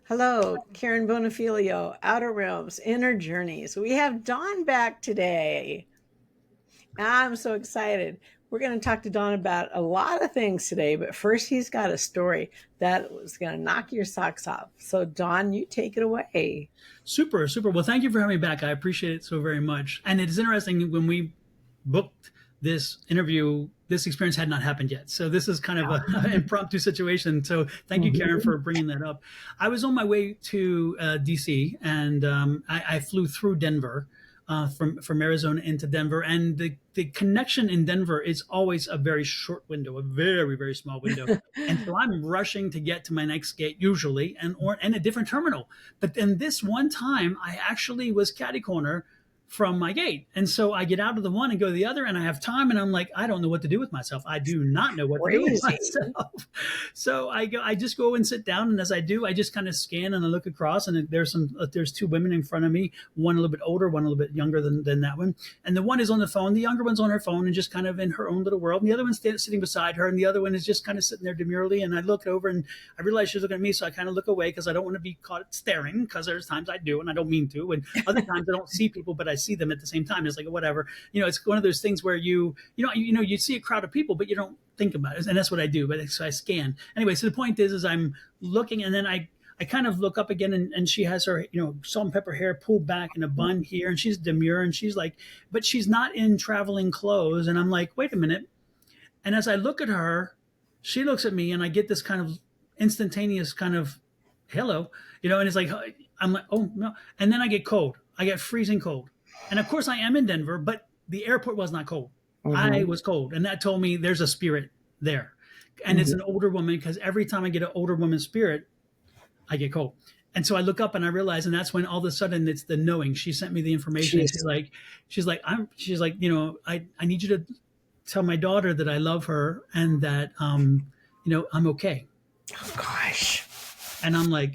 Hello, Karen Bonafilio, Outer Realms, Inner Journeys. We have Don back today. I'm so excited. We're going to talk to Don about a lot of things today, but first, he's got a story that was going to knock your socks off. So, Don, you take it away. Super, super. Well, thank you for having me back. I appreciate it so very much. And it's interesting when we booked this interview, this experience had not happened yet. So this is kind of an impromptu situation. So thank you, Karen, for bringing that up. I was on my way to DC, and I flew through Denver. From Arizona into Denver, and the connection in Denver is always a very short window, a very very small window, and so I'm rushing to get to my next gate usually, and a different terminal. But then this one time, I actually was catty corner from my gate. And so I get out of the one and go to the other, and I have time, and I'm like, I don't know what to do with myself. I do not know what to do with Crazy. myself. So I just go and sit down, and as I do, I just kind of scan and I look across, and there's two women in front of me, one a little bit older, one a little bit younger than that one. And the one is on the phone, the younger one's on her phone and just kind of in her own little world. And the other one's sitting beside her, and the other one is just kind of sitting there demurely. And I look over and I realize she's looking at me, so I kind of look away because I don't want to be caught staring, because there's times I do and I don't mean to, and other times I don't see people, but I see them at the same time. It's like whatever, it's one of those things where you see a crowd of people, but you don't think about it, and that's what I do. But so I scan anyway. So the point is I'm looking, and then I kind of look up again, and she has her salt and pepper hair pulled back in a bun here, and she's demure, and she's like, but she's not in traveling clothes, and I'm like, wait a minute. And as I look at her, she looks at me, and I get this kind of instantaneous kind of hello, and it's like, I'm like, oh no, and then I get cold. I get freezing cold. And of course, I am in Denver, but the airport was not cold. I was cold. And that told me there's a spirit there. And it's an older woman, because every time I get an older woman's spirit, I get cold. And so I look up and I realize, and that's when all of a sudden it's the knowing. She sent me the information. And she's like, I need you to tell my daughter that I love her, and that, I'm okay. Oh, gosh. And I'm like,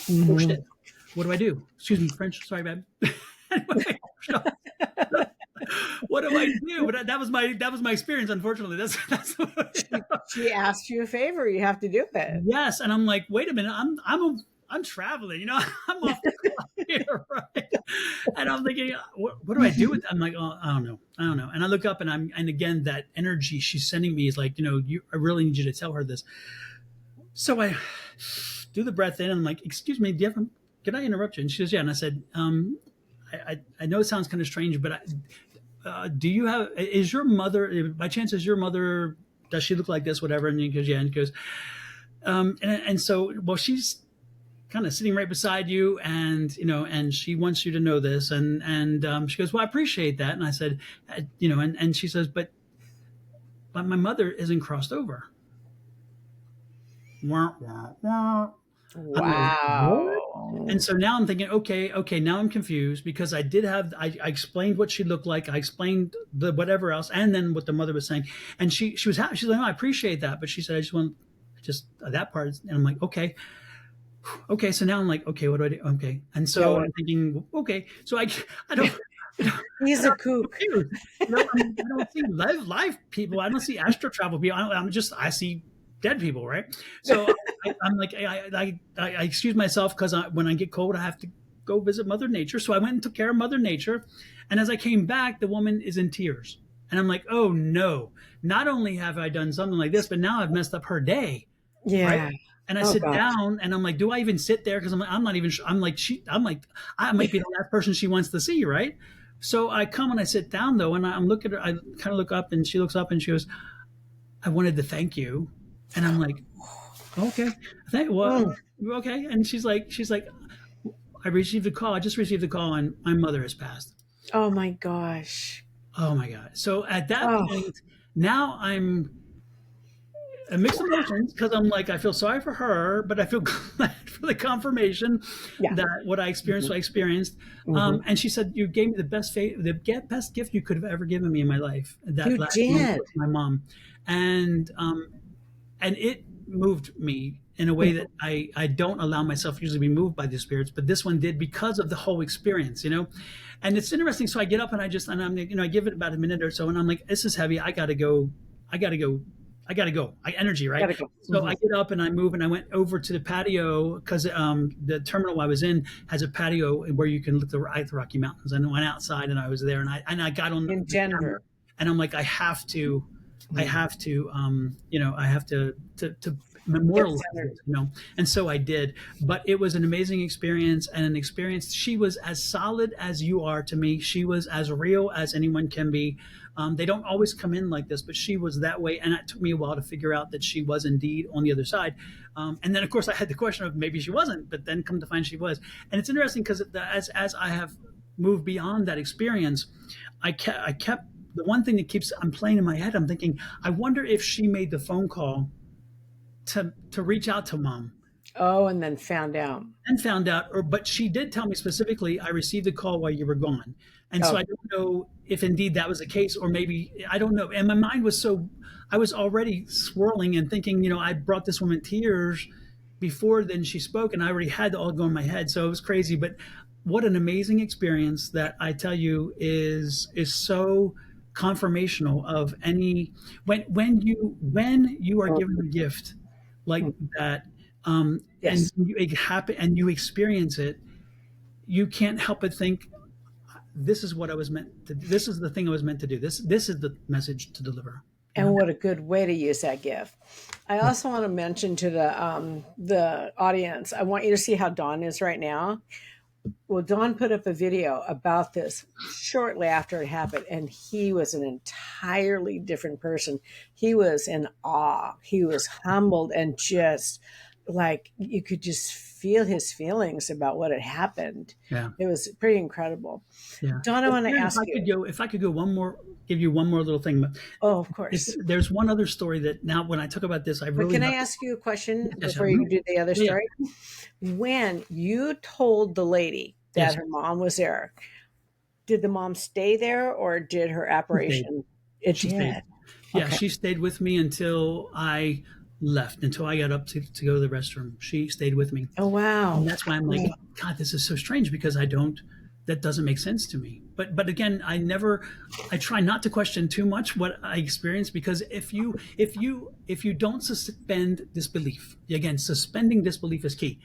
oh shit, what do I do? Excuse me, French. Sorry, babe. Anyway, what do I do? But that was my experience. Unfortunately, that's She asked you a favor. You have to do it. yes. And I'm like, wait a minute, I'm traveling. I'm off the clock here, right? And I'm thinking, what do I do with that? I'm like, oh, I don't know. And I look up, and again, that energy she's sending me is like, I really need you to tell her this. So I do the breath in, and I'm like, excuse me, can I interrupt you? And she says, yeah. And I said, I know it sounds kind of strange, but do you have, is your mother, by chance, does she look like this, whatever? And he goes, yeah. And he goes, and so, well, she's kind of sitting right beside you, and she wants you to know this. And she goes, well, I appreciate that. And I said, and she says, but my mother isn't crossed over. Wah, wah, wah. Wow. And so now I'm thinking, okay, now I'm confused, because I explained what she looked like. I explained the whatever else, and then what the mother was saying. And she's like, no, I appreciate that. But she said, I just want that part. And I'm like, okay. So now I'm like, okay, what do I do? Okay. And so I'm thinking, okay, so I don't. He's a kook. I don't see live people. I don't see astral travel people. I see dead people, right? So I'm like, I excuse myself, because when I get cold, I have to go visit Mother Nature. So I went and took care of Mother Nature. And as I came back, the woman is in tears. And I'm like, oh no, not only have I done something like this, but now I've messed up her day. Yeah. Right? And I sit down, and I'm like, do I even sit there? Because I'm not even sure. I might be the last person she wants to see, right? So I come and I sit down, though, and I'm looking at her. I kind of look up, and she looks up, and she goes, I wanted to thank you. And I'm like, okay, okay. And she's like, I just received a call, and my mother has passed. Oh my gosh. Oh my God. So at that point, now I'm mixed emotions, because I'm like, I feel sorry for her, but I feel glad for the confirmation that what I experienced, I experienced. And she said, you gave me the best gift you could have ever given me in my life. That You last did. my mom. And it moved me in a way that I don't allow myself usually to be moved by the spirits, but this one did, because of the whole experience, And it's interesting. So I get up, and I give it about a minute or so, and I'm like, this is heavy. I gotta go I got to go. I energy, right? Gotta go. So I get up and I move and I went over to the patio because the terminal I was in has a patio where you can look at the Rocky Mountains. And I went outside and I was there and I got on In the camera Denver. and I'm like, I have to, I have to Get memorialize centered. this, and so I did. But it was an amazing experience and an experience. She was as solid as you are to me. She was as real as anyone can be. They don't always come in like this, but she was that way, and it took me a while to figure out that she was indeed on the other side. And then, of course, I had the question of maybe she wasn't, but then come to find she was. And it's interesting because as I have moved beyond that experience, I kept the one thing that keeps I'm playing in my head. I'm thinking, I wonder if she made the phone call to reach out to mom Oh, and then found out. and found out, or but she did tell me specifically, I received a call while you were gone, and so Oh, I don't know if indeed that was the case, or maybe I don't know. And my mind was I was already swirling and thinking, I brought this woman tears before then she spoke, and I already had it all go in my head, so it was crazy. But what an amazing experience that I tell you is so confirmational of any when you are given a gift like that, and yes. it happen and you experience it, you can't help but think, this is what I was meant to. This is the thing I was meant to do. This is the message to deliver. You And know. what a good way to use that gift. I Yeah. also want to mention to the audience, I want you to see how Dawn is right now. Well, Don put up a video about this shortly after it happened, and he was an entirely different person. He was in awe. He was humbled and just like you could just feel his feelings about what had happened. Yeah. It was pretty incredible. Yeah. Don, I Well, want to Karen, ask you. if I could go one more, give you one more little thing. But Oh, of if course. there's one other story that now, when I talk about this, I But really can I have to. ask you a question Yes, before you do the other yeah, story? When you told the lady that yes, her mom was there, did the mom stay there or did her she stayed. apparition? It She stayed. did. Yeah, Okay. she stayed with me until I left, until I got up to go to the restroom. She stayed with me. Oh, wow. And that's why I'm like, God, this is so strange because I don't. That doesn't make sense to me. But again, I try not to question too much what I experience, because if you don't suspend disbelief, again, suspending disbelief is key.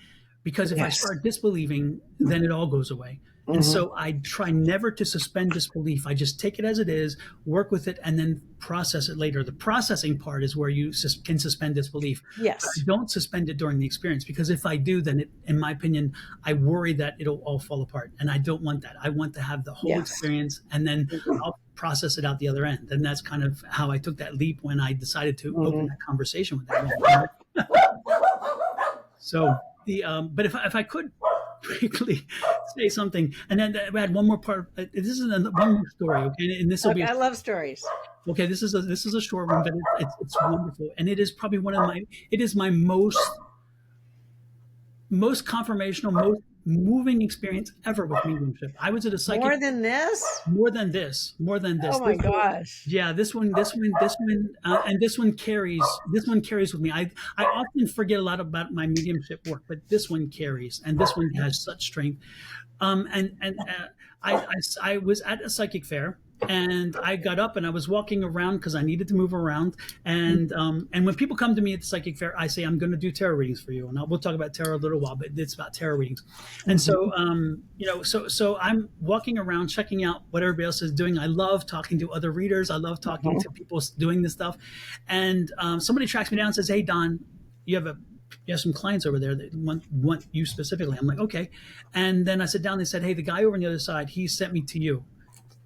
Because if I Yes. start disbelieving, then it all goes away. And Mhm. so I try never to suspend disbelief. I just take it as it is, work with it, and then process it later. The processing part is where you can suspend disbelief. But I Yes. don't suspend it during the experience, because if I do, then in my opinion, I worry that it'll all fall apart. And I don't want that. I want to have the whole Yes. experience, and then Mhm. I'll process it out the other end. And that's kind of how I took that leap when I decided to open Mhm. that conversation with that woman. So but if I could quickly say something, and then I had one more part. This is one more story, okay? And this will Okay, be I love stories. okay. This is a short one, but it's wonderful, and it is probably one of my. It is my most confirmational, most moving experience ever with mediumship. I was at a psychic. More than this? More than this. Oh my gosh. Yeah, and this one carries with me. I often forget a lot about my mediumship work, but this one carries, and this one has such strength. And I was at a psychic fair, and I got up and I was walking around because I needed to move around. And when people come to me at the psychic fair, I say, I'm going to do tarot readings for you, and we'll talk about tarot a little while, but it's about tarot readings. And so, Mhm. so I'm walking around checking out what everybody else is doing. I love talking to other readers. I love talking Mhm. to people doing this stuff. And somebody tracks me down and says, "Hey, Don, you have a you have some clients over there that want you specifically." I'm like, "Okay." And then I sit down. They said, "Hey, the guy over on the other side, he sent me to you."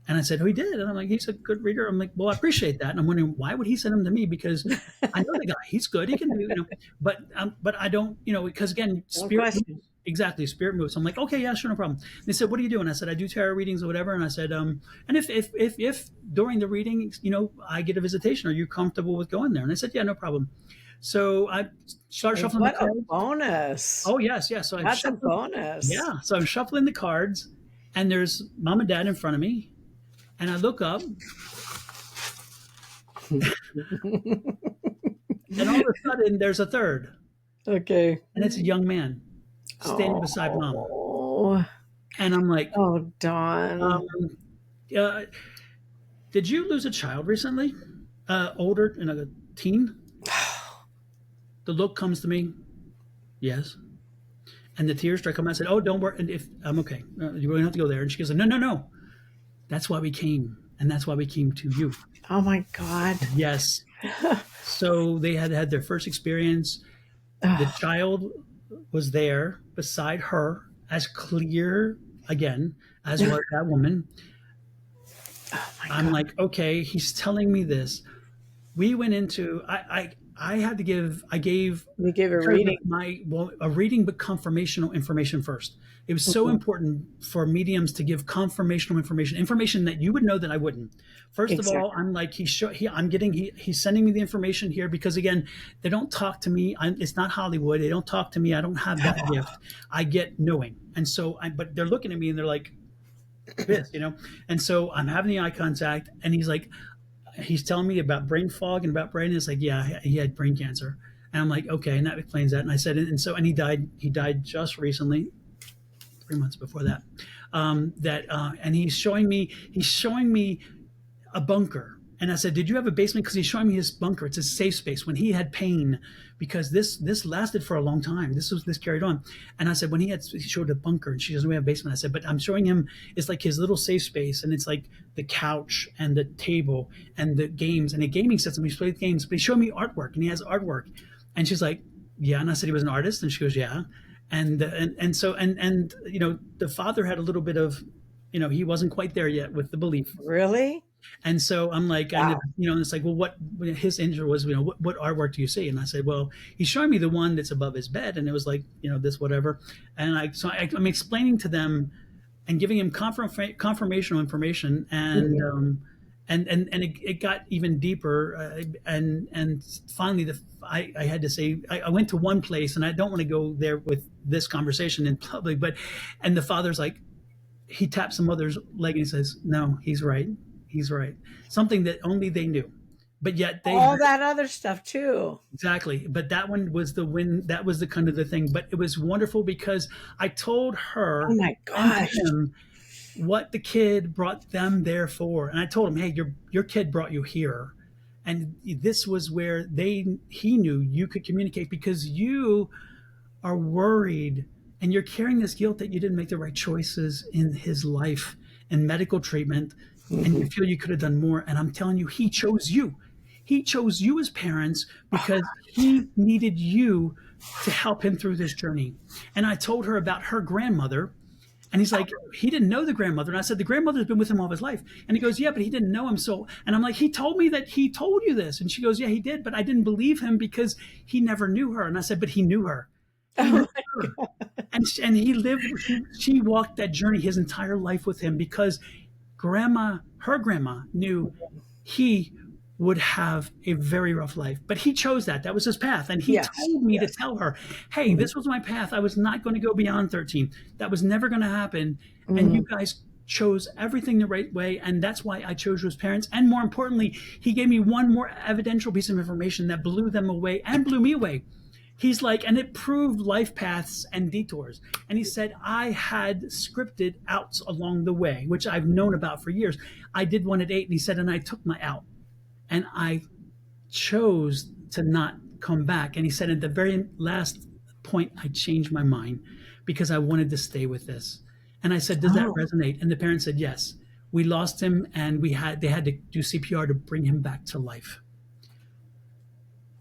And I said, "Oh, he did." And I'm like, "He's a good reader." I'm like, "Well, I appreciate that." And I'm wondering, why would he send him to me? Because I know the guy. He's good. He can do. But I don't, because again, Don't spirit question. moves. Exactly, spirit moves. I'm like, "Okay, yeah, sure, no problem." They said, "What do you do?" And I said, "I do tarot readings or whatever." And I said, "And if during the reading, I get a visitation, are you comfortable with going there?" And they said, "Yeah, no problem." So I started Hey, shuffling the what a cards. bonus. Oh yes, yes. So I'm That's a shuffling. bonus. Yeah, so I'm shuffling the cards, and there's mom and dad in front of me, and I look up, and all of a sudden there's a third, Okay. and it's a young man standing beside mom, Oh, and I'm like, oh, Dawn. um, uh, "Did you lose a child recently? Older, a teen?" The look comes to me, yes. And the tears start coming. I said, "Oh, don't worry. And if I'm okay, you don't have to go there." And she goes, "No, no, no. That's why we came, and that's why we came to you." Oh my God. Yes. So they had had their first experience. The Oh, child was there beside her, as clear again as was that woman. oh my I'm God. like, okay, he's telling me this. We went into I had to give I gave You give a because of reading. my well a reading but confirmational information first. It was so Mhm. important for mediums to give confirmational information that you would know that I wouldn't. First of all, Exactly. I'm like I'm getting he's sending me the information here because again they don't talk to me. It's not Hollywood. They don't talk to me. I don't have that gift. I get knowing, and so but they're looking at me and they're like this, and so I'm having the eye contact, and he's telling me about brain fog and about brain. It's like, yeah, he had brain cancer. And I'm like, okay, and that explains that. And I said, and he died. He died just recently, 3 months before that. And he's showing me a bunker. And I said, "Did you have a basement?" Because he's showing me his bunker. It's a safe space. When he had pain, because this lasted for a long time. This carried on. And I said, he showed a bunker, and she doesn't have a basement. I said, but I'm showing him it's like his little safe space, and it's like the couch and the table and the games and a gaming system. He's played games, but he showed me artwork, and he has artwork. And she's like, yeah. And I said he was an artist, and she goes, yeah. And the father had a little bit of, he wasn't quite there yet with the belief. Really? And so I'm like, Wow. and it's like, well, what his intro was, what artwork do you see? And I said, well, he's showing me the one that's above his bed, and it was like, this whatever. And I'm explaining to them and giving him confirmational information, and Mhm. it got even deeper, and finally I had to say I went to one place, and I don't want to go there with this conversation in public, but and the father's like he taps the mother's leg and he says, "No, he's right. He's right." Something that only they knew, but yet they All heard that other stuff too. exactly. But that one was the win. That was the kind of the thing. But it was wonderful because I told Oh her my and gosh. him what the kid brought them there for, and I told him, "Hey, your kid brought you here." And this was where he knew you could communicate because you are worried and you're carrying this guilt that you didn't make the right choices in his life and medical treatment, and you Mhm. feel you could have done more. And I'm telling you, he chose you. He chose you as parents because he needed you to help him through this journey. And I told her about her grandmother, and he's like, he didn't know the grandmother. And I said, the grandmother's been with him all his life. And he goes, yeah, but he didn't know him. So, and I'm like, he told me that he told you this. And she goes, yeah, he did. But I didn't believe him because he never knew her. And I said, but he knew her. He Oh knew my her. God. And he lived, she walked that journey his entire life with him because her grandma knew he would have a very rough life. But he chose that. That was his path. And he Yes. told me to Yes. tell her, hey, Mhm. this was my path. I was not going to go beyond 13. That was never going to happen. And you Mhm. guys chose everything the right way. And that's why I chose you as parents. And more importantly, he gave me one more evidential piece of information that blew them away and blew me away. He's like, and it proved life paths and detours. And he said, I had scripted outs along the way, which I've known about for years. I did one at 8, and he said, and I took my out and I chose to not come back. And he said, at the very last point, I changed my mind because I wanted to stay with this. And I said, does that Oh. resonate? And the parents said, yes. We lost him, and they had to do CPR to bring him back to life.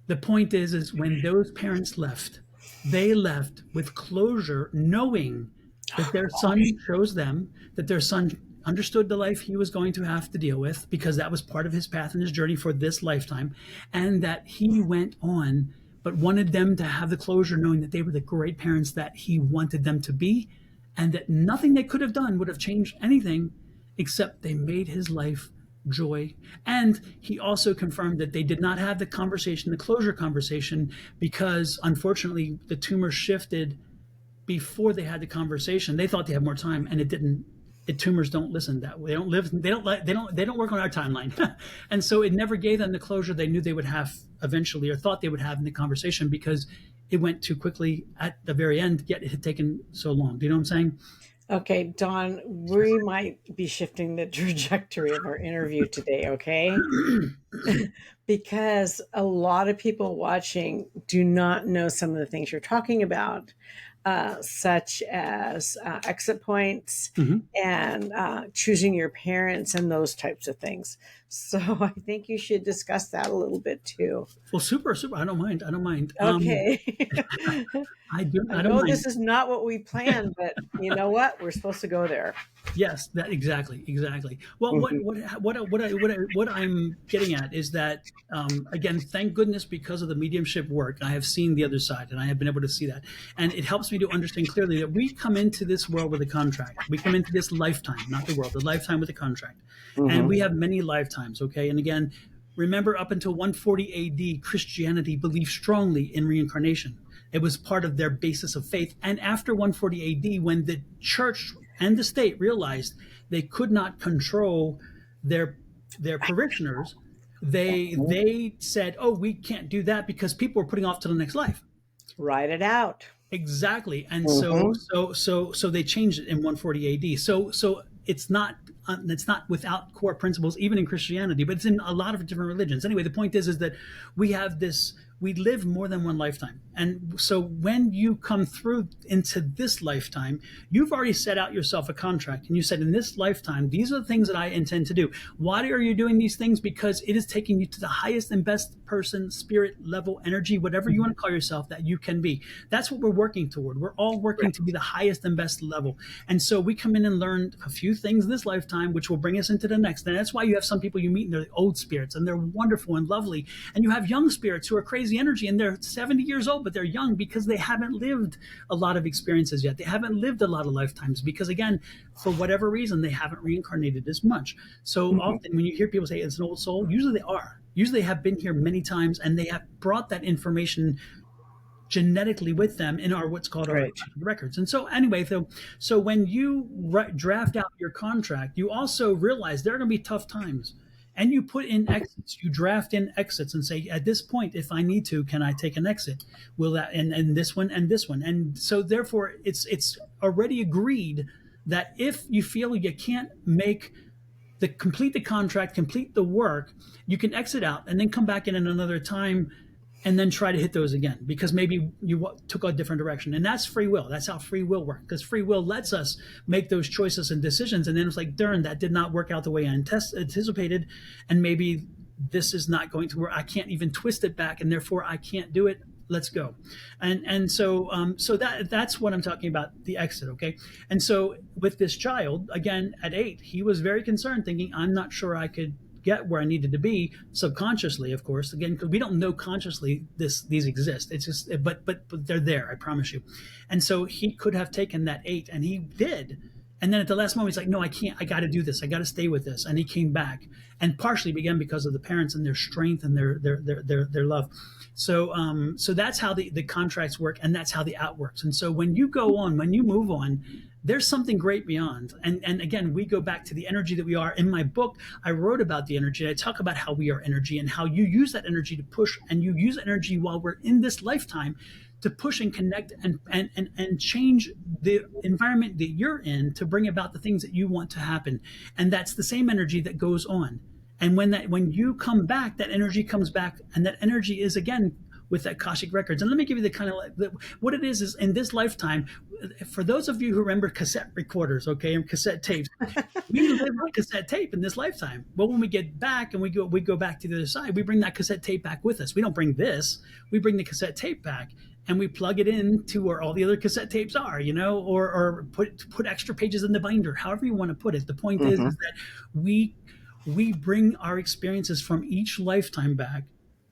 The point is when those parents left, they left with closure, knowing that Oh their gosh. son chose them, that their son understood the life he was going to have to deal with because that was part of his path and his journey for this lifetime, and that he went on, but wanted them to have the closure, knowing that they were the great parents that he wanted them to be, and that nothing they could have done would have changed anything except they made his life joy. And he also confirmed that they did not have the conversation, the closure conversation, because unfortunately the tumor shifted before they had the conversation. They thought they had more time, and it didn't. Tumors don't listen that way. They don't live. They don't work on our timeline, and so it never gave them the closure they knew they would have eventually, or thought they would have in the conversation, because it went too quickly at the very end. Yet it had taken so long. Do you know what I'm saying? Okay, Don, we might be shifting the trajectory of our interview today, okay? Because a lot of people watching do not know some of the things you're talking about, such as exit points Mhm. and choosing your parents and those types of things. So I think you should discuss that a little bit too. Well, super, super. I don't mind. I don't mind. Okay. I do. I I don't know mind. this is not what we planned, but you know what? We're supposed to go there. Yes, that exactly, exactly. Well, Mhm. what I'm getting at is that again, thank goodness because of the mediumship work, I have seen the other side, and I have been able to see that, and it helps me to understand clearly that we come into this world with a contract. We come into this lifetime, not the world, the lifetime with a contract, and Mhm. we have many lifetimes. Okay, and again, remember up until 140 A.D., Christianity believed strongly in reincarnation. It was part of their basis of faith. And after 140 AD, when the church and the state realized they could not control their their parishioners, they said, "Oh, we can't do that because people are putting off to the next life." Write it out. Exactly, and Mhm. so they changed it in 140 AD. So it's not without core principles even in Christianity, but it's in a lot of different religions. Anyway, the point is that we have this we live more than one lifetime, and so when you come through into this lifetime, you've already set out yourself a contract, and you said in this lifetime these are the things that I intend to do. Why are you doing these things? Because it is taking you to the highest and best person, spirit level, energy, whatever you want to call yourself, that you can be. That's what we're working toward. We're all working to be the highest and best level. And so we come in and learn a few things this lifetime, which will bring us into the next. And that's why you have some people you meet and they're old spirits and they're wonderful and lovely. And you have young spirits who are crazy energy and they're 70 years old, but they're young because they haven't lived a lot of experiences yet. They haven't lived a lot of lifetimes because, again, for whatever reason, they haven't reincarnated as much. So Mhm. often when you hear people say it's an old soul, usually they are. Usually they have been here many times and they have brought that information genetically with them in our what's called our Great. records. And so anyway, so when you draft out your contract, you also realize there are going to be tough times. And you put in exits, you draft in exits and say, at this point, if I need to, can I take an exit? Will that, and this one and this one. And so therefore it's already agreed that if you feel you can't make the complete the contract, complete the work, you can exit out and then come back in another time and then try to hit those again because maybe you took a different direction. And that's free will. That's how free will works because free will lets us make those choices and decisions. And then it's like, darn, that did not work out the way I anticipated. And maybe this is not going to work. I can't even twist it back and therefore I can't do it. Let's go. And so that's what I'm talking about, the exit. Okay. And so with this child, again, at 8, he was very concerned, thinking, I'm not sure I could get where I needed to be subconsciously, of course, again, because we don't know consciously these exist. It's just, but they're there, I promise you. And so he could have taken that 8 and he did. And then at the last moment, he's like, no, I can't. I got to do this. I got to stay with this. And he came back and partially began because of the parents and their strength and their love. So that's how the contracts work, and that's how the out works. And so when you go on, when you move on, there's something great beyond. And again, we go back to the energy that we are. In my book, I wrote about the energy. I talk about how we are energy and how you use that energy to push, and you use energy while we're in this lifetime to push and connect and change the environment that you're in to bring about the things that you want to happen. And that's the same energy that goes on. And when you come back, that energy comes back, and that energy is again with that Akashic records. And let me give you the kind of what it is in this lifetime. For those of you who remember cassette recorders, okay, and cassette tapes, we live on cassette tape in this lifetime. But when we get back and we go back to the other side, we bring that cassette tape back with us. We don't bring this. We bring the cassette tape back and we plug it in to where all the other cassette tapes are, or put extra pages in the binder, however you want to put it. The point is Mhm. that we bring our experiences from each lifetime back,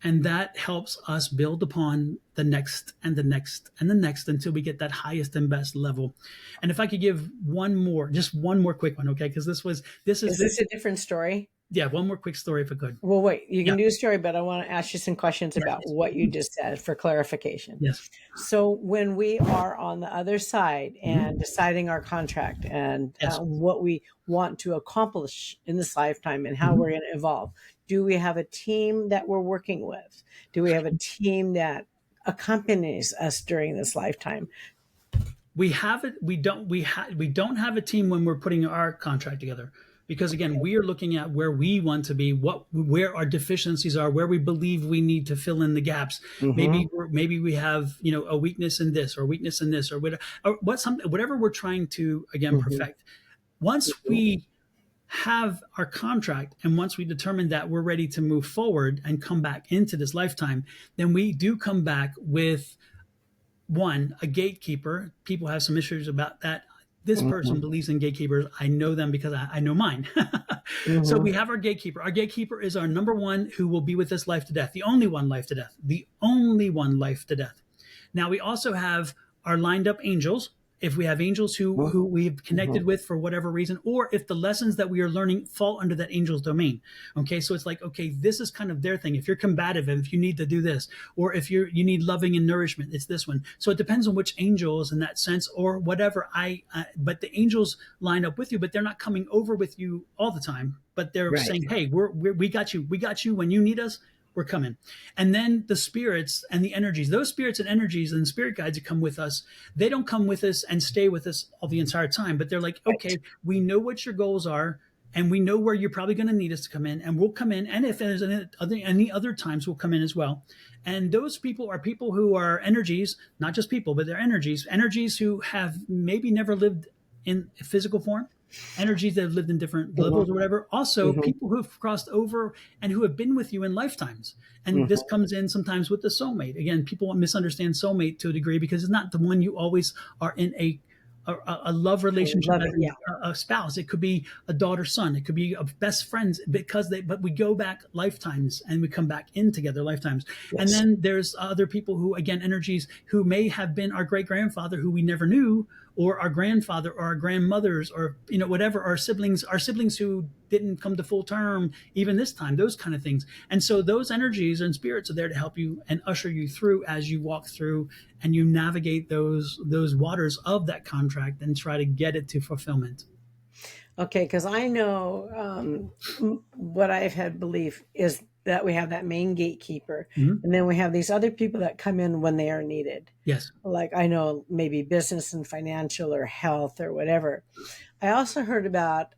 and that helps us build upon the next and the next and the next until we get that highest and best level. And if I could give just one more quick one, okay? Because this is Is this a different story? yeah, one more quick story if I could. Well, wait, you Yeah, can do a story, but I want to ask you some questions yes, about what you just said for clarification. yes, So, when we are on the other side and mhm, deciding our contract and yes, what we want to accomplish in this lifetime and how mhm. we're going to evolve, do we have a team that we're working with? Do we have a team that accompanies us during this lifetime? we have it. We don't have a team when we're putting our contract together, because again, we are looking at where we want to be, where our deficiencies are, where we believe we need to fill in the gaps. Mm-hmm. Maybe we have, a weakness in this, or weakness in this, or whatever, whatever we're trying to, again, Mm-hmm. perfect. Once we have our contract, and once we determine that we're ready to move forward and come back into this lifetime, then we do come back with, one, a gatekeeper. People have some issues about that. This person Mm-hmm. believes in gatekeepers. I know them because I know mine. So Mm-hmm. we have our gatekeeper. Our gatekeeper is our number one, who will be with us life to death. The only one life to death. The only one life to death. Now we also have our lined up angels. If we have angels who we've connected Mm-hmm. with for whatever reason, or if the lessons that we are learning fall under that angel's domain. Okay, so it's like, okay, this is kind of their thing. If you're combative, and if you need to do this, or if you need loving and nourishment, it's this one. So it depends on which angels in that sense, or whatever. But the angels line up with you, but they're not coming over with you all the time. But they're Right. saying, hey, we got you. We got you when you need us. We're coming. And then the spirits and the energies, those spirits and energies and spirit guides that come with us, they don't come with us and stay with us all the entire time, but they're like, Right. okay, we know what your goals are, and we know where you're probably going to need us to come in, and we'll come in. And if there's any other times, we'll come in as well. And those people are people who are energies, not just people, but they're energies who have maybe never lived in physical form, energies that have lived in different Mm-hmm. levels or whatever. Also, Mm-hmm. people who have crossed over and who have been with you in lifetimes. And this Mm-hmm. comes in sometimes with the soulmate. Again, people misunderstand soulmate to a degree, because it's not the one you always are in a love I relationship love as it. Yeah. a spouse. It could be a daughter son. It could be a best friends, but we go back lifetimes and we come back in together lifetimes. And Yes. then there's other people who, again, energies who may have been our great grandfather who we never knew, or our grandfather, or our grandmothers, or whatever, our siblings who didn't come to full term even this time, those kind of things. And so those energies and spirits are there to help you and usher you through as you walk through and you navigate those waters of that contract and try to get it to fulfillment. Okay, because I know what I've had belief is that we have that main gatekeeper, Mhm. and then we have these other people that come in when they are needed. Yes. Like I know maybe business and financial or health or whatever. I also heard about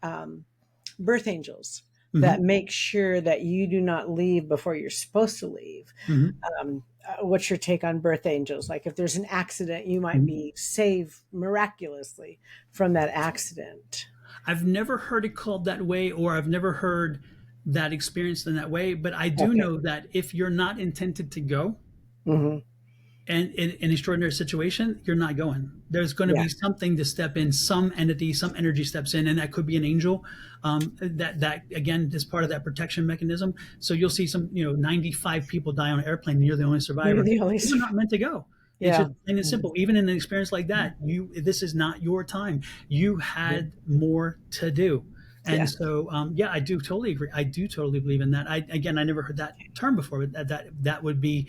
birth angels Hmm. that make sure that you do not leave before you're supposed to leave. Hmm. What's your take on birth angels? Like if there's an accident, you might Hmm. be saved miraculously from that accident. I've never heard it called that way, or I've never heard that experienced in that way, but I do Okay. know that if you're not intended to go, Hmm. and in an extraordinary situation, you're not going. There's going to Yeah. be something to step in, some entity, some energy steps in, and that could be an angel. That again is part of that protection mechanism. So you'll see 95 people die on an airplane, and you're the only You're survivor. the only. You're not meant to go. It's Yeah. just plain and simple. Even in an experience like that, this is not your time. You had more to do. And Yeah. so, yeah, I do totally agree. I do totally believe in that. I never heard that term before, but that would be,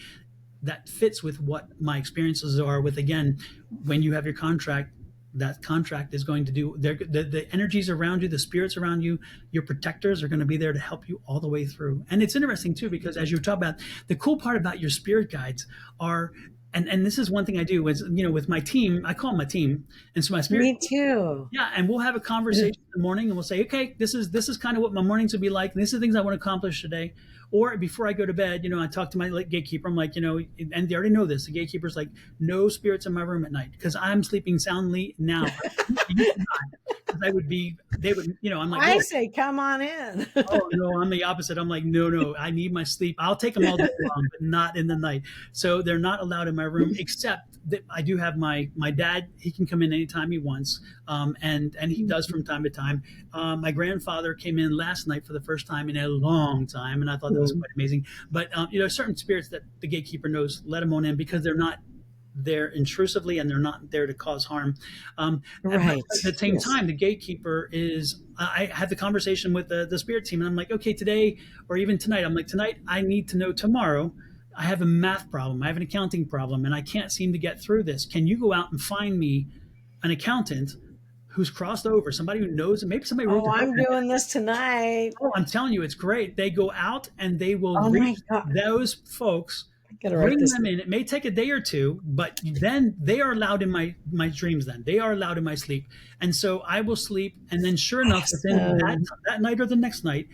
that fits with what my experiences are with, again, when you have your contract, that contract is going to do, the energies around you, the spirits around you, your protectors are going to be there to help you all the way through. And it's interesting too, because as you talk about, the cool part about your spirit guides are, and this is one thing I do is, with my team, I call them my team. And so my spirit, Me too. yeah, and we'll have a conversation in the morning, and we'll say, okay, this is kind of what my mornings would be like. And these are the things I want to accomplish today. Or before I go to bed, I talk to my gatekeeper. I'm like, and they already know this. The gatekeeper's like, no spirits in my room at night, because I'm sleeping soundly now. I used to not, because they would, I'm like, I whoa. say, come on in. Oh no, I'm the opposite. I'm like, no, no, I need my sleep. I'll take them all day long, but not in the night. So they're not allowed in my room, except that I do have my dad. He can come in anytime he wants, and he does from time to time. My grandfather came in last night for the first time in a long time, and I thought that was quite amazing. But certain spirits that the gatekeeper knows, let them on in, because they're not there intrusively, and they're not there to cause harm. But Right. at the same Yes. time, the gatekeeper is, I had the conversation with the spirit team, and I'm like, okay, today, or even tonight, I'm like, tonight, I need to know tomorrow. I have a math problem, I have an accounting problem, and I can't seem to get through this. Can you go out and find me an accountant who's crossed over, somebody who knows, and maybe somebody wrote Oh, the book? I'm doing this tonight. Oh, I'm telling you, it's great. They go out and they will Oh reach my God. those folks Gotta write Bring this. them in. It may take a day or two, but then they are allowed in my dreams. Then they are allowed in my sleep, and so I will sleep. And then, sure enough, within Awesome. that night or the next night,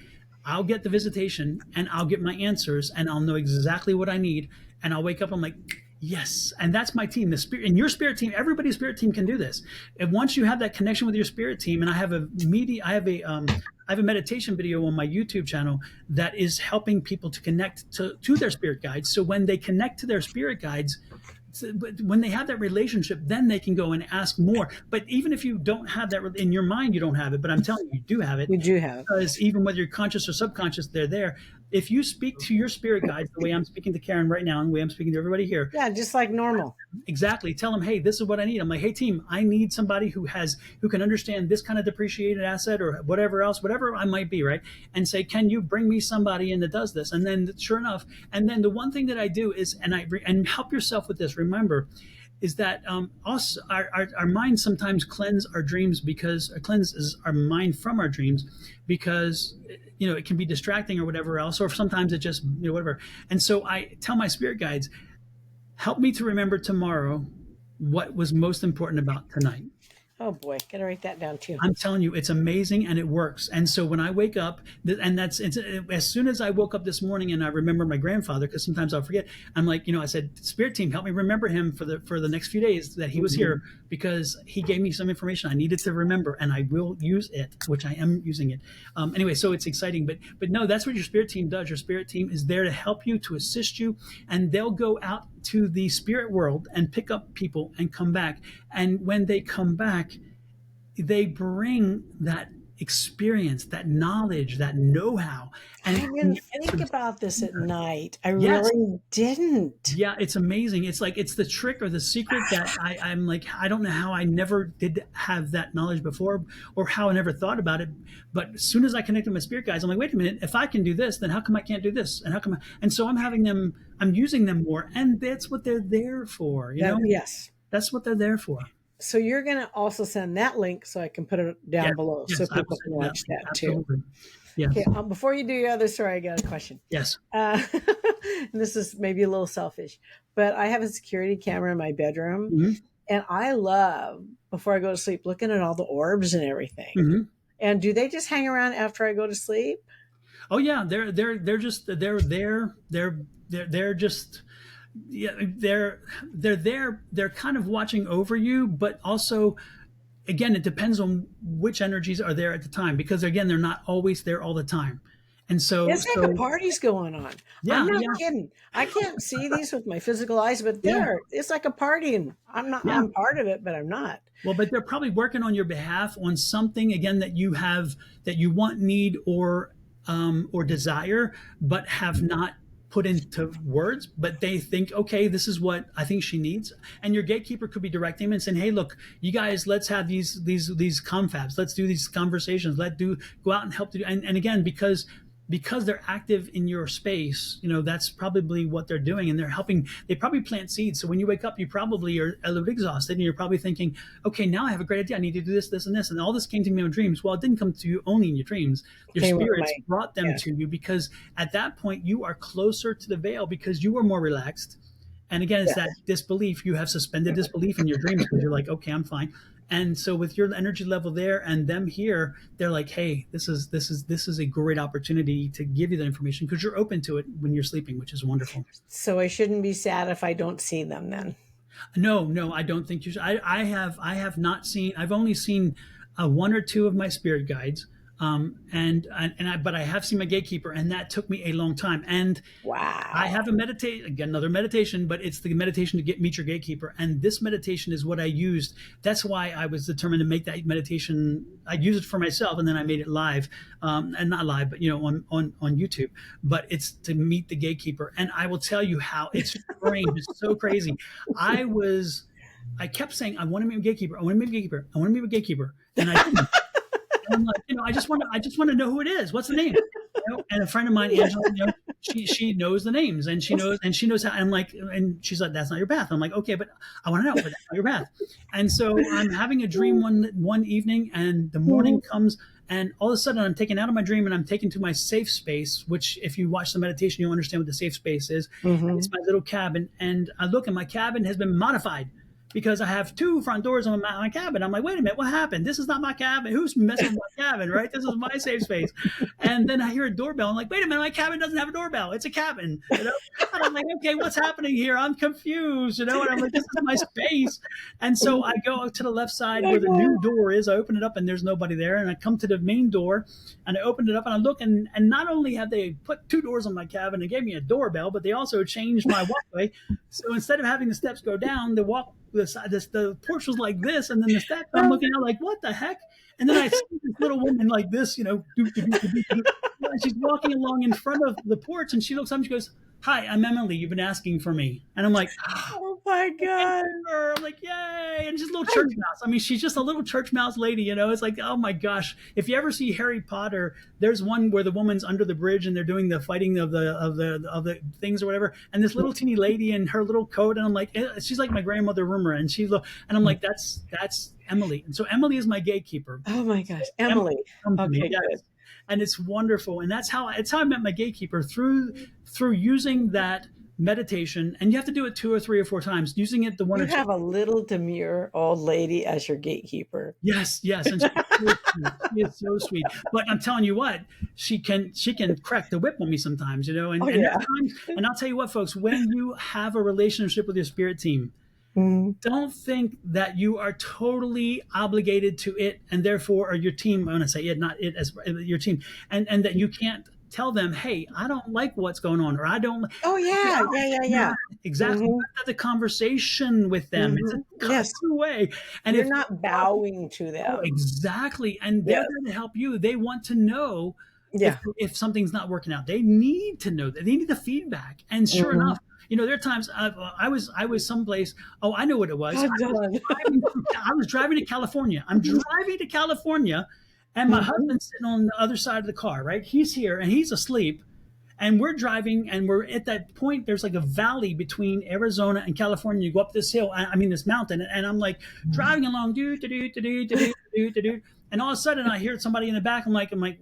I'll get the visitation, and I'll get my answers, and I'll know exactly what I need. And I'll wake up. I'm like, yes, and that's my team. The spirit and your spirit team. Everybody's spirit team can do this. And once you have that connection with your spirit team, and I have a meditation video on my YouTube channel that is helping people to connect to their spirit guides. So when they connect to their spirit guides, when they have that relationship, then they can go and ask more. But even if you don't have that in your mind, you don't have it. But I'm telling you, you do have it, You do have. because even whether you're conscious or subconscious, they're there. If you speak to your spirit guides the way I'm speaking to Karen right now, and the way I'm speaking to everybody here, Yeah, just like normal. exactly, tell them, hey, this is what I need. I'm like, hey team, I need somebody who can understand this kind of depreciated asset or whatever else, whatever I might be, right? And say, can you bring me somebody in that does this? And then sure enough, and then the one thing that I do is, and help yourself with this, remember, is that us our mind sometimes cleanse our dreams, because cleanses our mind from our dreams, because it can be distracting or whatever else, or sometimes it just whatever. And so I tell my spirit guides, help me to remember tomorrow what was most important about tonight. Oh boy, gotta write that down too. I'm telling you, it's amazing and it works. And so when I wake up, and as soon as I woke up this morning and I remember my grandfather, because sometimes I'll forget. I'm like, I said, Spirit Team, help me remember him for the next few days that he was here, because he gave me some information I needed to remember, and I will use it, which I am using it. Anyway, so it's exciting. But no, that's what your Spirit Team does. Your Spirit Team is there to help you, to assist you, and they'll go out to the spirit world and pick up people and come back. And when they come back, they bring that experience, that knowledge, that know-how. I And didn't think about this at night. I yes, really didn't. yeah, it's amazing. It's like it's the trick or the secret that I'm like, I don't know how I never did have that knowledge before, or how I never thought about it. But as soon as I connected with my spirit guides, I'm like, wait a minute, if I can do this, then how come I can't do this? And how come and so I'm using them more, and that's what they're there for, That, yes. That's what they're there for. So you're going to also send that link so I can put it Yes, down below so yes, I will people can send watch that too. absolutely. Yes, Okay, before you do your other story, I got a question. yes. And this is maybe a little selfish, but I have a security camera in my bedroom, Hmm. and I love, before I go to sleep, looking at all the orbs and everything. Hmm. And do they just hang around after I go to sleep? Oh yeah, they're just, yeah, they're there. They're kind of watching over you, but also, again, it depends on which energies are there at the time, because again, they're not always there all the time. And It's like a party's going on. I'm yeah, not yeah, kidding. I can't see these with my physical eyes, but yeah, it's like a party, and I'm not. yeah. I'm part of it, but I'm not. Well, but they're probably working on your behalf on something, again, that you have, that you want, need, or desire, but have not put into words. But they think, okay, this is what I think she needs. And your gatekeeper could be directing them and saying, hey, look, you guys, let's have these confabs. Let's do these conversations. Go out and help to do. And again, because they're active in your space, that's probably what they're doing, and they're helping. They probably plant seeds. So when you wake up, you probably are a little bit exhausted, and you're probably thinking, okay, now I have a great idea. I need to do this, this, and this. And all this came to me in dreams. Well, it didn't come to you only in your dreams. Your Came with spirits my, brought them yeah. to you, because at that point you are closer to the veil, because you are more relaxed. And again, it's Yeah. that disbelief. You have suspended disbelief in your dreams, because you're like, okay, I'm fine. And so with your energy level there and them here, they're like, hey, this is a great opportunity to give you that information, because you're open to it when you're sleeping, which is wonderful. So I shouldn't be sad if I don't see them then. No, I don't think you should. I have not seen. I've only seen one or two of my spirit guides, but I have seen my gatekeeper, and that took me a long time. And I Wow. have again, another meditation, but it's the meditation to meet your gatekeeper. And this meditation is what I used. That's why I was determined to make that meditation. I used it for myself, and then I made it live, and not live, but on YouTube. But it's to meet the gatekeeper, and I will tell you how it's strange. It's so crazy. I kept saying, I want to meet a gatekeeper. I want to meet a gatekeeper. I want to meet a gatekeeper, and I didn't. And I'm like, I just want to know who it is. What's the name? And a friend of mine, Angela, she knows the names, and she knows how. And I'm like, and she's like, that's not your path. I'm like, okay, but I want to know, but that's not your path. And so I'm having a dream one evening, and the morning comes, And all of a sudden, I'm taken out of my dream and I'm taken to my safe space, which, if you watch the meditation, you'll understand what the safe space is. And it's Mm-hmm. my little cabin. And I look, and my cabin has been modified because I have two front doors on my cabin. I'm like, wait a minute, what happened? This is not my cabin. Who's messing with my cabin, right? This is my safe space. And then I hear a doorbell. I'm like, wait a minute, my cabin doesn't have a doorbell. It's a cabin, you know? And I'm like, okay, what's happening here? I'm confused, you know? And I'm like, this is my space. And so I go to the left side where the new door is. I open it up and there's nobody there. And I come to the main door and I open it up and I look, and not only have they put two doors on my cabin, they gave me a doorbell, but they also changed my walkway. So instead of having the steps go down, the porch was like this, and then the steps. I'm looking out like, what the heck? And then I see this little woman like this, you know, and she's walking along in front of the porch, and she looks up and she goes, "Hi, I'm Emily. You've been asking for me." And I'm like, Oh my God. I'm like, yay. And she's a little church mouse. I mean, she's just a little church mouse lady, you know. It's like, oh my gosh. If you ever see Harry Potter, there's one where the woman's under the bridge and they're doing the fighting of the things or whatever. And this little teeny lady in her little coat, and I'm like, she's like my grandmother Rumer, and and I'm like, that's Emily. And so Emily is my gatekeeper. Oh my gosh. Emily, Emily. come to me. Okay, good. Yes. And it's wonderful. And that's how I met my gatekeeper, through using that meditation. And you have to do it 2 or 3 or 4 times, using it the one You or two. have a little demure old lady as your gatekeeper. Yes, yes, and she's so sweet. She is so sweet. But I'm telling you what, she can crack the whip on me sometimes, you know. And, Oh and yeah. there's times, and I'll tell you what, folks, when you have a relationship with your spirit team, Mhm. don't think that you are totally obligated to it, and therefore, or your team. I want to say it, not it, as your team, and that you can't tell them, hey, I don't like what's going on, or I don't. Oh yeah. Yeah. Exactly. Mhm. Have the conversation with them. It's a Mhm. Yes. constant way. And You're if not bowing to Oh, them. exactly. And they're Yes. there to help you. They want to know Yeah. if something's not working out. They need to know that. They need the feedback. And sure Mhm. enough, you know, there are times I was someplace. Oh, I know what it was. Oh, Don. I was driving to California. I'm driving to California, and my Mhm. husband's sitting on the other side of the car. Right, he's here and he's asleep, and we're driving, and we're at that point. There's like a valley between Arizona and California. You go up this hill, I mean this mountain, and I'm like driving along, and all of a sudden I hear somebody in the back. I'm like, what?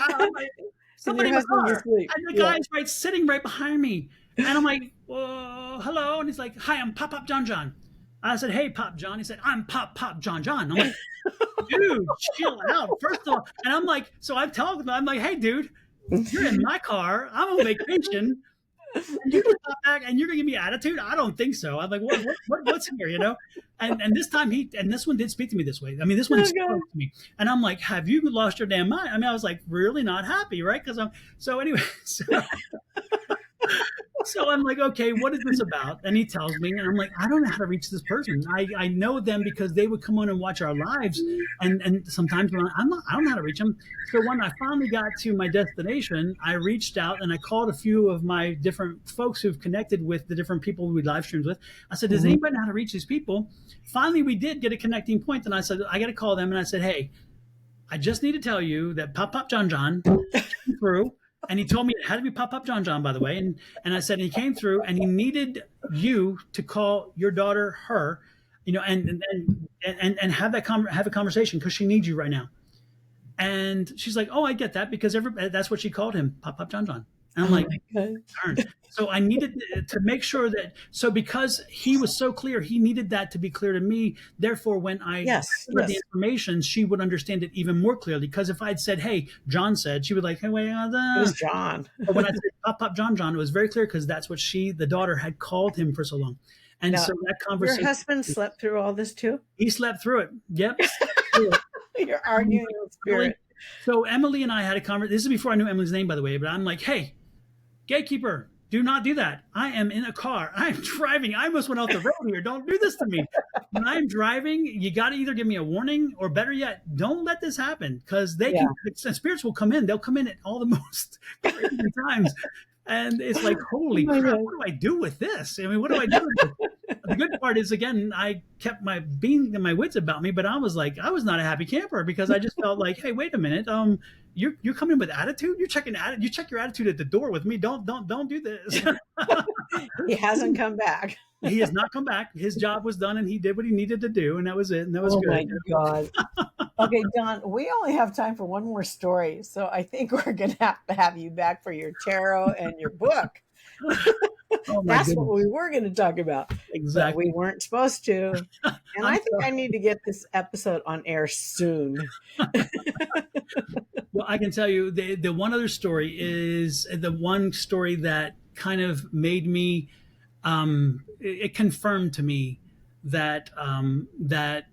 I'm like, And your somebody in the husband's car, asleep. and the Yeah. guy's sitting right behind me, and I'm like, well, hello, and he's like, hi, I'm Pop John John. I said, hey, Pop John. He said, I'm Pop John John. I'm like, dude, chill out. First of all, and I'm like, so I'm telling them, I'm like, hey, dude, you're in my car. I'm on vacation. And you just got back and you're gonna give me attitude? I don't think so. I'm like, what's here, you know? And this time this one did speak to me this way. I mean, this one Oh spoke God. to me, and I'm like, have you lost your damn mind? I mean, I was like, really not happy, right? Because I'm so anyway. So I'm like, okay, what is this about? And he tells me, and I'm like, I don't know how to reach this person. I know them because they would come on and watch our lives, and sometimes I don't know how to reach them. So when I finally got to my destination, I reached out and I called a few of my different folks who've connected with the different people we live streams with. I said, does Mhm. anybody know how to reach these people? Finally, we did get a connecting point, and I said, I got to call them, and I said, hey, I just need to tell you that Pop John John came through, and he told me it had to be Pop John John, by the way. And I said he came through, and he needed you to call your daughter her, you know, and have have a conversation because she needs you right now. And she's like, oh, I get that because that's what she called him, Pop John John. And I'm Oh like, my God. darn. So I needed to make sure that, so because he was so clear, he needed that to be clear to me. Therefore, when I Yes. delivered the Yes. information, she would understand it even more clearly. Because if I'd said, hey, John said, she would like, hey, wait, It was John. but when I said Pop John John, it was very clear because that's what the daughter had called him for so long. And Now, so that your conversation, husband slept through all this too? he slept through it. Yep. Slept through it. You're arguing with spirit. So Emily and I had a conversation. This is before I knew Emily's name, by the way. But I'm like, hey, gatekeeper, do not do that. I am in a car. I'm driving. I almost went off the road here. Don't do this to me. When I'm driving, you got to either give me a warning or better yet, don't let this happen because Yeah. spirits will come in. They'll come in at all the most crazy times. And it's like, holy Oh my crap, God. what do I do with this? I mean, what do I do with this? The good part is, again, I kept my wits about me, but I was like, I was not a happy camper because I just felt like, hey, wait a minute, you're coming with attitude. You check your attitude at the door with me. Don't do this. He hasn't come back. He has not come back. His job was done, and he did what he needed to do, and that was it, and that was Oh good. my God. Okay, Don, we only have time for one more story. So I think we're going to have you back for your tarot and your book. Oh my That's what we goodness, were going to talk about, but we exactly. weren't supposed to. And I I'm think so I need to get this episode on air soon. Well, I can tell you the one other story is the one story that kind of made me it confirmed to me that um, that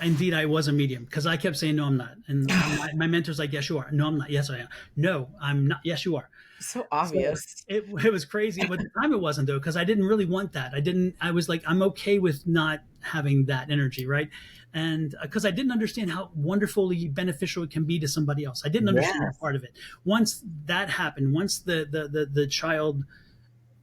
indeed I was a medium because I kept saying no, I'm not, and my mentor's like, yes, you are. No, I'm not. Yes, I am. No, I'm not. Yes, you are. So So obvious. it was crazy, but at the time it wasn't though because I didn't really want that. I didn't. I was like, I'm okay with not having that energy, right? And because I didn't understand how wonderfully beneficial it can be to somebody else, I didn't understand that Yes. part of it. Once that happened, once the child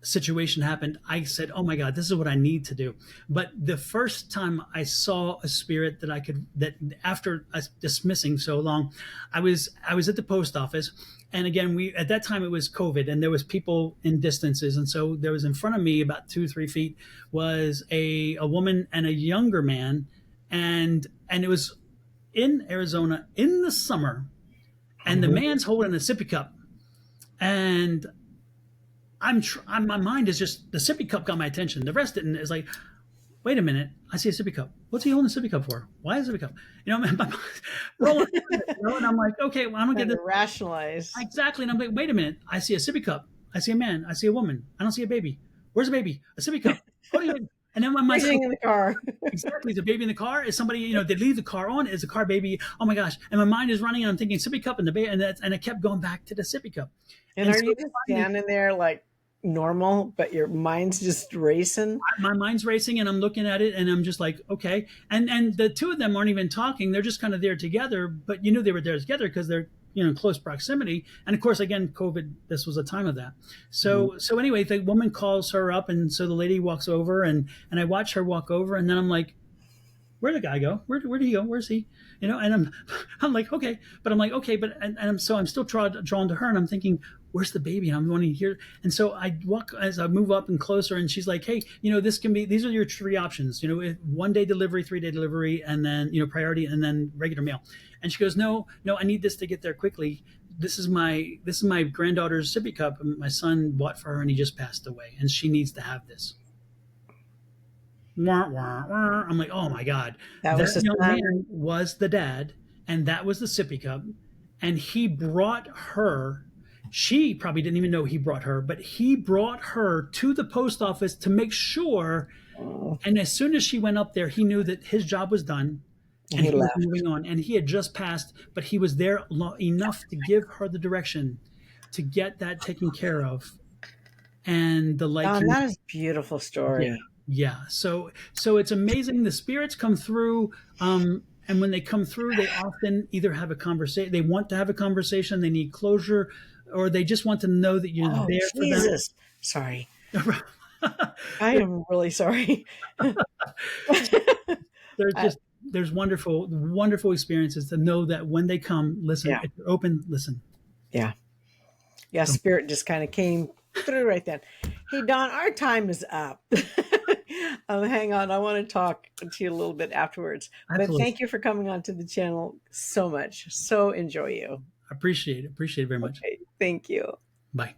situation happened, I said, "Oh my God, this is what I need to do." But the first time I saw a spirit that I could, that after dismissing so long, I was at the post office, and again, we at that time it was COVID, and there was people in distances, and so there was in front of me about 2 3 feet was a woman and a younger man, and it was in Arizona in the summer, and the Mhm. man's holding a sippy cup, and my mind is just the sippy cup got my attention. The rest didn't. It's like, wait a minute, I see a sippy cup. What's he holding a sippy cup for? Why is a sippy cup? My mind's rolling, and I'm like, okay, well, I don't get Trying this to rationalize. exactly. And I'm like, wait a minute, I see a sippy cup. I see a man. I see a woman. I don't see a baby. Where's the baby? A sippy cup. What do you? And then my mind's like, Freezing in the car. exactly, is a baby in the car? Is somebody, they leave the car on? Is the car baby? Oh my gosh! And my mind is running, and I'm thinking sippy cup and the baby, and I kept going back to the sippy cup. And And are so you just finally, standing there like normal, but your mind's just racing? my mind's racing and I'm looking at it and I'm just like, okay. And the two of them aren't even talking. They're just kind of there together, but you knew they were there together because they're, in close proximity. And of course, again, COVID, this was a time of that. Mhm. So anyway, the woman calls her up. And so the lady walks over and I watch her walk over and then I'm like, where'd the guy go? Where did he go? Where's he? And I'm like, okay, but I'm like, okay, but I'm still drawn to her, and I'm thinking, where's the baby? And I'm wanting to hear. And so I walk as I move up and closer, and she's like, hey, these are your three options. 1 day delivery, 3 day delivery, and then priority, and then regular mail. And she goes, no, I need this to get there quickly. This is my granddaughter's sippy cup my son bought for her, and he just passed away, and she needs to have this. Wah, wah, wah. I'm like, oh my God. That That was the young sun. man was the dad, and that was the sippy cup. And he brought her, she probably didn't even know he brought her, but he brought her to the post office to make sure. Oh, And as soon as she went up there, he knew that his job was done and and he he was left. moving on. And he had just passed, but he was there enough to give her the direction to get that taken care of. And the light Don, came. that is a beautiful Yeah, story. yeah. So it's amazing. The spirits come through, and when they come through, they often either have a conversation. They want to have a conversation. They need closure, or they just want to know that you're Oh, there for Jesus. Sorry. them. I am really sorry. There's I, just there's wonderful, wonderful experiences to know that when they come, listen. yeah. If you're open, listen. Yeah. Yeah. So Spirit just kind of came through right then. Hey, Don, our time is up. Hang on. I want to talk to you a little bit afterwards. But absolutely, thank you for coming onto the channel so much. So enjoy you. appreciate it. Appreciate it very much. Okay. Thank you. Bye.